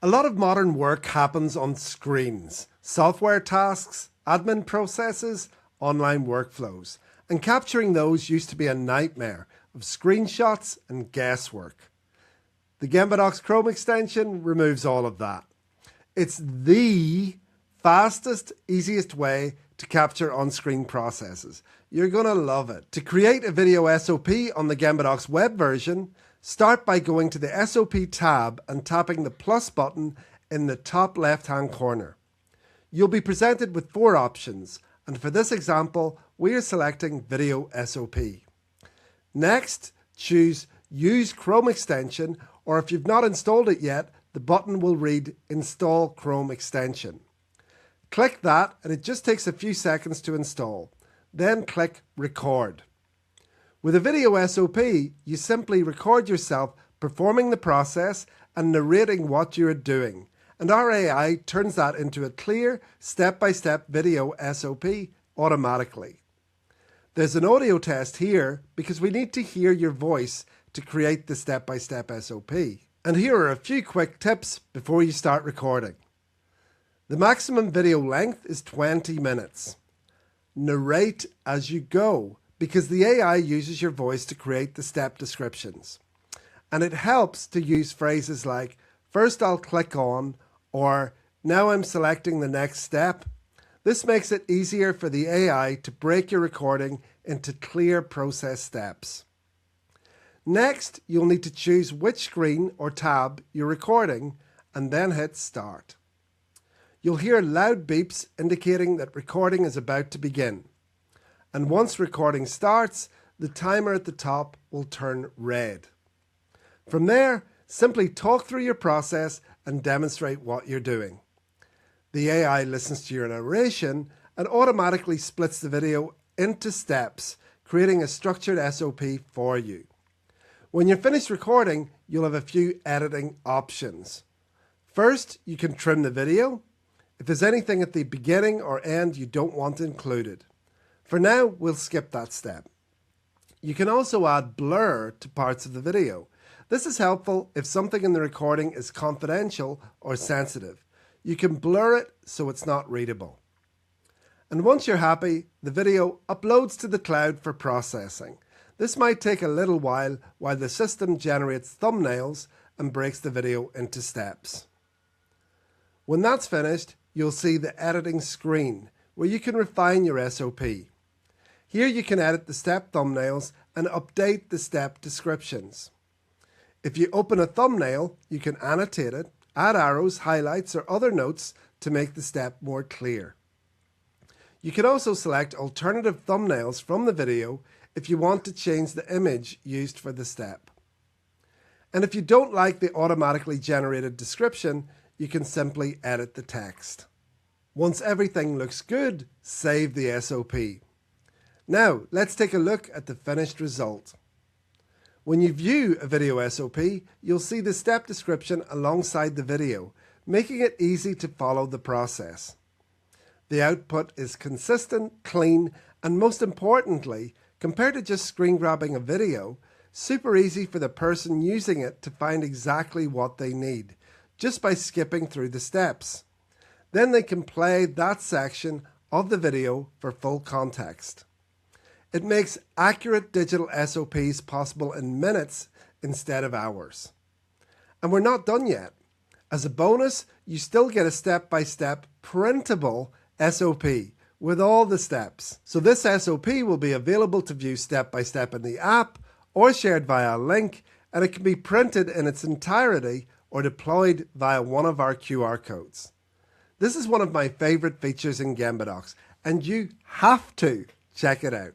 A lot of modern work happens on screens, software tasks, admin processes, online workflows, and capturing those used to be a nightmare of screenshots and guesswork. The GembaDocs Chrome extension removes all of that. It's the fastest, easiest way to capture on-screen processes. You're going to love it. To create a video SOP on the GembaDocs web version, start by going to the SOP tab and tapping the plus button in the top left-hand corner. You'll be presented with 4 options, and for this example, we are selecting Video SOP. Next, choose Use Chrome Extension, or if you've not installed it yet, the button will read Install Chrome Extension. Click that and it just takes a few seconds to install. Then click Record. With a video SOP, you simply record yourself performing the process and narrating what you are doing, and our AI turns that into a clear, step-by-step video SOP automatically. There's an audio test here because we need to hear your voice to create the step-by-step SOP. And here are a few quick tips before you start recording. The maximum video length is 20 minutes. Narrate as you go, because the AI uses your voice to create the step descriptions. And it helps to use phrases like, first I'll click on, or now I'm selecting the next step. This makes it easier for the AI to break your recording into clear process steps. Next, you'll need to choose which screen or tab you're recording and then hit start. You'll hear loud beeps indicating that recording is about to begin. And once recording starts, the timer at the top will turn red. From there, simply talk through your process and demonstrate what you're doing. The AI listens to your narration and automatically splits the video into steps, creating a structured SOP for you. When you're finished recording, you'll have a few editing options. First, you can trim the video if there's anything at the beginning or end you don't want included. For now, we'll skip that step. You can also add blur to parts of the video. This is helpful if something in the recording is confidential or sensitive. You can blur it so it's not readable. And once you're happy, the video uploads to the cloud for processing. This might take a little while the system generates thumbnails and breaks the video into steps. When that's finished, you'll see the editing screen where you can refine your SOP. Here you can edit the step thumbnails and update the step descriptions. If you open a thumbnail, you can annotate it, add arrows, highlights, or other notes to make the step more clear. You can also select alternative thumbnails from the video if you want to change the image used for the step. And if you don't like the automatically generated description, you can simply edit the text. Once everything looks good, save the SOP. Now, let's take a look at the finished result. When you view a video SOP, you'll see the step description alongside the video, making it easy to follow the process. The output is consistent, clean, and most importantly, compared to just screen grabbing a video, super easy for the person using it to find exactly what they need, just by skipping through the steps. Then they can play that section of the video for full context. It makes accurate digital SOPs possible in minutes instead of hours. And we're not done yet. As a bonus, you still get a step-by-step printable SOP with all the steps. So this SOP will be available to view step-by-step in the app or shared via a link, and it can be printed in its entirety or deployed via one of our QR codes. This is one of my favorite features in GembaDocs, and you have to check it out.